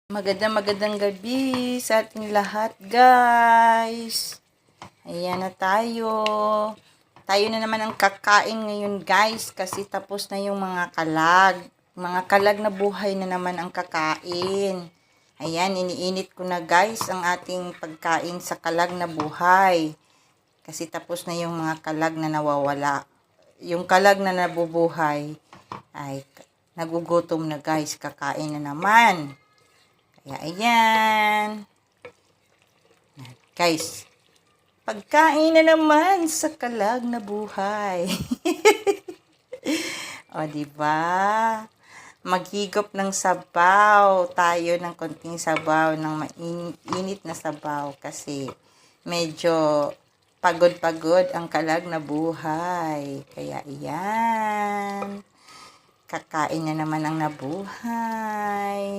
Magandang gabi sa ating lahat, guys. Ayan na tayo. Tayo na naman ang kakain ngayon, guys, kasi tapos na yung mga kalag. Mga kalag na buhay na naman ang kakain. Ayan, iniinit ko na, guys, ang ating pagkain sa kalag na buhay. Kasi tapos na yung mga kalag na nawawala. Yung kalag na nabubuhay ay nagugutom na, guys. Kakain na naman. Kaya, ayan. Guys, pagkain na naman sa kalag na buhay. O, diba? Maghigop ng sabaw. Tayo ng konting sabaw, ng mainit na sabaw. Kasi medyo pagod-pagod ang kalag na buhay. Kaya, ayan. Kakain na naman ang nabuhay.